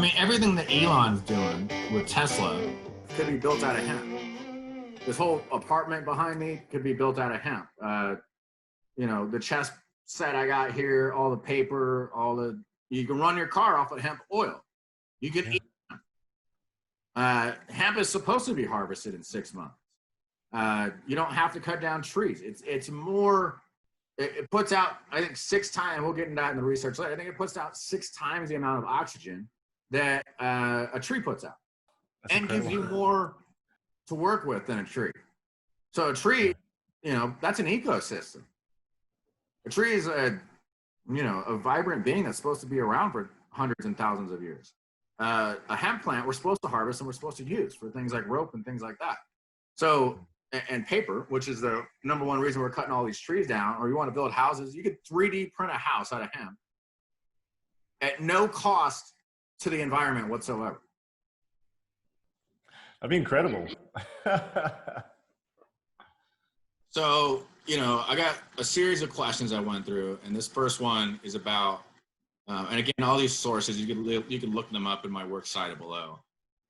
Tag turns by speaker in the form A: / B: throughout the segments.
A: mean, everything that Elon's doing with Tesla could be built out of hemp. This whole apartment behind me could be built out of hemp. You know, the chess set I got here, all the paper, you can run your car off of hemp oil. You can eat hemp. Hemp is supposed to be harvested in 6 months. You don't have to cut down trees. It's more, it puts out, I think 6 times, we'll get into that in the research later, I think it puts out 6 times the amount of oxygen that a tree puts out. That's and incredible. Gives you more to work with than a tree. So a tree, you know, that's an ecosystem. A tree is a vibrant being that's supposed to be around for hundreds and thousands of years. A hemp plant we're supposed to harvest and we're supposed to use for things like rope and things like that. So, and paper, which is the #1 reason we're cutting all these trees down, or you want to build houses, you could 3D print a house out of hemp at no cost to the environment whatsoever.
B: That'd be incredible.
A: So, you know, I got a series of questions I went through, and this first one is about, and again, all these sources, you can look them up in my works cited below.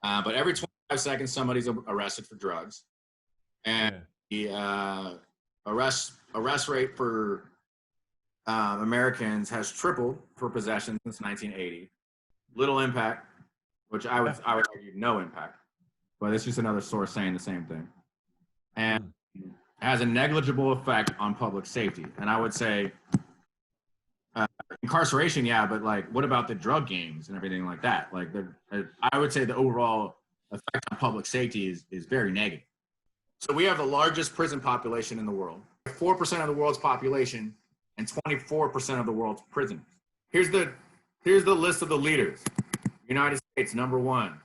A: But every 25 seconds, somebody's arrested for drugs. And the arrest rate for Americans has tripled for possession since 1980. Little impact, which I would argue no impact. But it's just another source saying the same thing. And has a negligible effect on public safety. And I would say incarceration, yeah, but like, what about the drug gangs and everything like that? Like, I would say the overall effect on public safety is very negative. So we have the largest prison population in the world, 4% of the world's population and 24% of the world's prisoners. Here's the list of the leaders. United States, #1.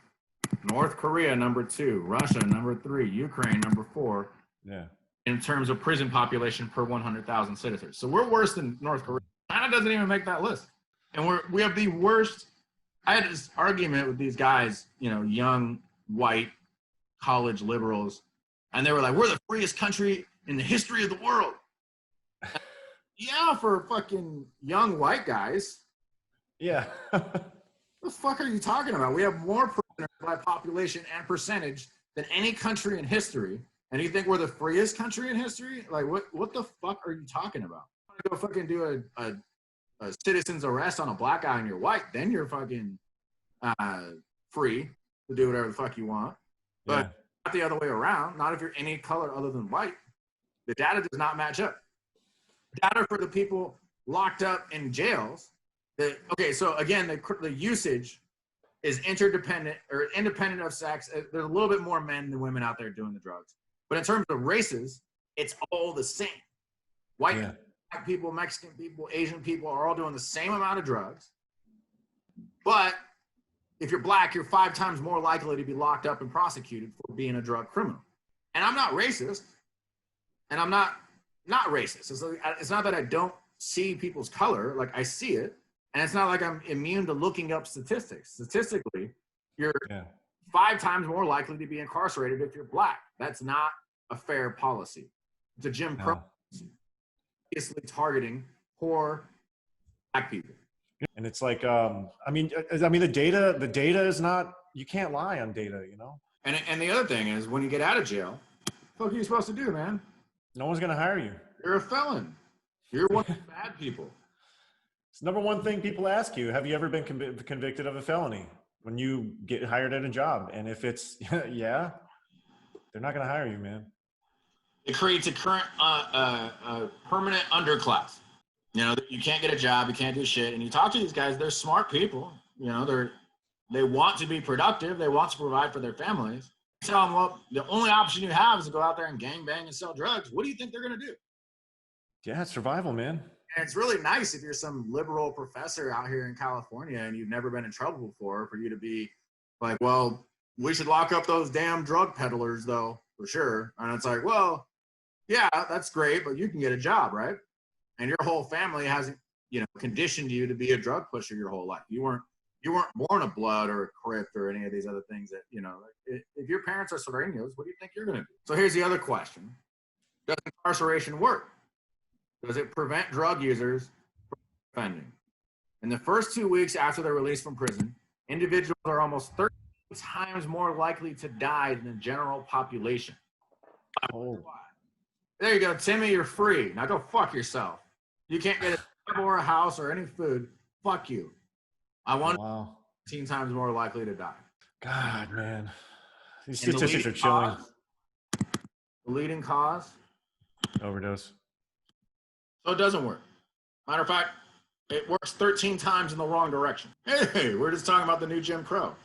A: North Korea, #2. Russia, #3. Ukraine, #4.
B: Yeah.
A: In terms of prison population per 100,000 citizens. So we're worse than North Korea. China doesn't even make that list. And we have the worst. I had this argument with these guys, you know, young, white, college liberals, and they were like, we're the freest country in the history of the world. Yeah, for fucking young white guys.
B: Yeah.
A: What the fuck are you talking about? We have more prisoners by population and percentage than any country in history. And you think we're the freest country in history? Like, what the fuck are you talking about? You want to go fucking do a citizen's arrest on a black guy and you're white, then you're fucking free to do whatever the fuck you want. But not the other way around. Not if you're any color other than white. The data does not match up. Data for the people locked up in jails. Okay, so again, the usage is interdependent or independent of sex. There's a little bit more men than women out there doing the drugs. But in terms of races, it's all the same. White people, Mexican people, Asian people are all doing the same amount of drugs. But if you're black, you're 5 times more likely to be locked up and prosecuted for being a drug criminal. And I'm not racist. And I'm not racist. It's not that I don't see people's color. Like, I see it. And it's not like I'm immune to looking up statistics. Statistically, you're 5 times more likely to be incarcerated if you're black. That's not a fair policy. It's a Jim Crow policy. Obviously targeting poor black people.
B: And it's like, I mean, the data is not, you can't lie on data, you know?
A: And the other thing is, when you get out of jail, what are you supposed to do, man?
B: No one's going to hire you.
A: You're a felon. You're one of the bad people.
B: It's #1 thing people ask you. Have you ever been convicted of a felony when you get hired at a job? And if it's, yeah, they're not going to hire you, man.
A: It creates a permanent underclass. You know, you can't get a job, you can't do shit. And you talk to these guys, they're smart people. You know, they want to be productive. They want to provide for their families. You tell them, well, the only option you have is to go out there and gangbang and sell drugs. What do you think they're going to do?
B: Yeah, it's survival, man.
A: And it's really nice if you're some liberal professor out here in California and you've never been in trouble before, for you to be like, well, we should lock up those damn drug peddlers, though, for sure. And it's like, well, yeah, that's great, but you can get a job, right? And your whole family hasn't, you know, conditioned you to be a drug pusher your whole life. You weren't born a Blood or a Crip or any of these other things that, you know, if your parents are Serenios, what do you think you're going to do? So here's the other question. Does incarceration work? Does it prevent drug users from offending? In the first 2 weeks after they're released from prison, individuals are almost 30 times more likely to die than the general population.
B: Oh.
A: There you go, Timmy, you're free. Now go fuck yourself. You can't get a job or a house or any food. Fuck you. I want 15 times more likely to die.
B: God, man. These
A: And
B: statistics are chilling.
A: The leading cause?
B: Overdose.
A: So it doesn't work. Matter of fact, it works 13 times in the wrong direction. Hey, we're just talking about the new Jim Crow.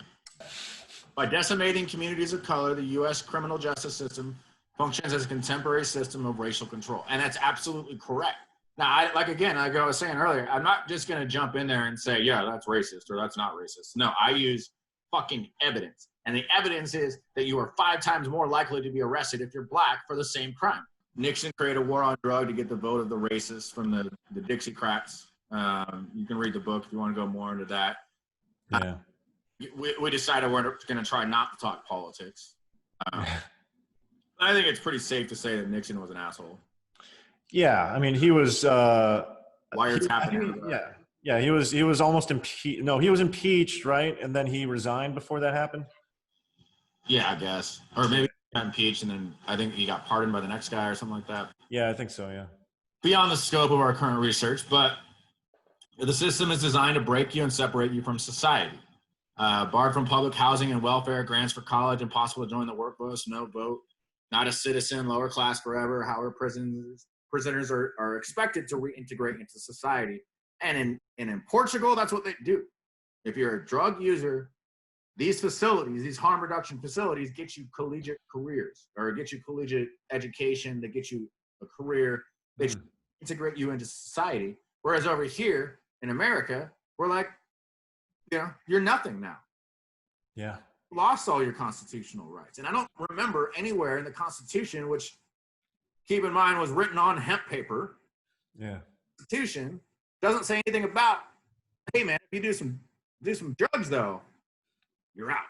A: By decimating communities of color, the U.S. criminal justice system functions as a contemporary system of racial control. And that's absolutely correct. Now, like I was saying earlier, I'm not just going to jump in there and say, yeah, that's racist or that's not racist. No, I use fucking evidence. And the evidence is that you are 5 times more likely to be arrested if you're black for the same crime. Nixon created a war on drug to get the vote of the racists from the Dixiecrats. You can read the book if you want to go more into that.
B: Yeah.
A: We decided we're going to try not to talk politics. I think it's pretty safe to say that Nixon was an asshole.
B: Yeah, I mean, he was.
A: Wiretapping.
B: Yeah, he was almost impeached. No, he was impeached, right? And then he resigned before that happened.
A: Yeah, I guess, or maybe he got impeached, and then I think he got pardoned by the next guy or something like that.
B: Yeah, I think so. Yeah.
A: Beyond the scope of our current research, but the system is designed to break you and separate you from society. Barred from public housing and welfare, grants for college, impossible to join the workforce, no vote, not a citizen, lower class forever. However, prisoners are expected to reintegrate into society. And in Portugal, that's what they do. If you're a drug user, these facilities, these harm reduction facilities, get you collegiate careers or get you collegiate education. They get you a career. They integrate you into society. Whereas over here in America, we're like, you're nothing now.
B: Yeah.
A: You lost all your constitutional rights. And I don't remember anywhere in the Constitution, which, keep in mind, was written on hemp paper.
B: Yeah.
A: Constitution doesn't say anything about, hey man, if you do some drugs though, you're out.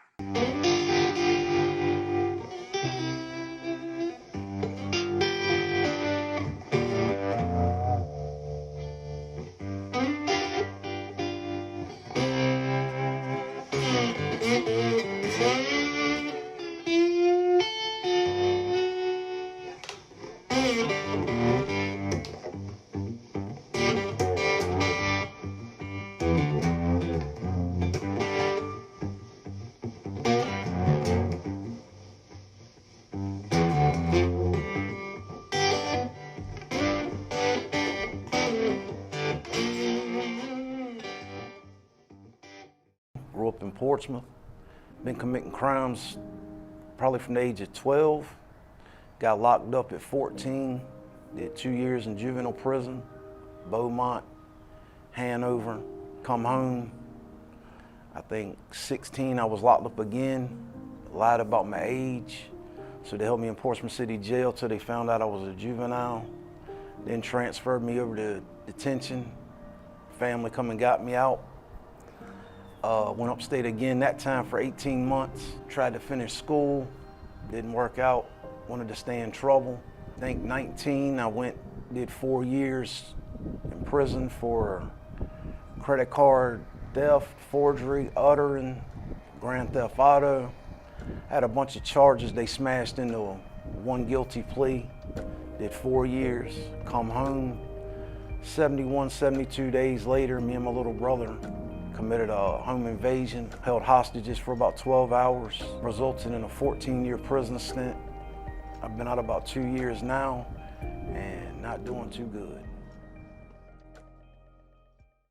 C: Grew up in Portsmouth, been committing crimes probably from the age of 12. Got locked up at 14, did 2 years in juvenile prison, Beaumont, Hanover, come home. I think 16 I was locked up again, lied about my age. So they held me in Portsmouth City Jail till they found out I was a juvenile. Then transferred me over to detention. Family come and got me out. Went upstate again, that time for 18 months. Tried to finish school, didn't work out. Wanted to stay in trouble. I think 19, I did 4 years in prison for credit card theft, forgery, uttering, grand theft auto. Had a bunch of charges they smashed into one guilty plea. Did 4 years, come home. 71, 72 days later, me and my little brother committed a home invasion, held hostages for about 12 hours, resulted in a 14-year prison stint. I've been out about 2 years now and not doing too good.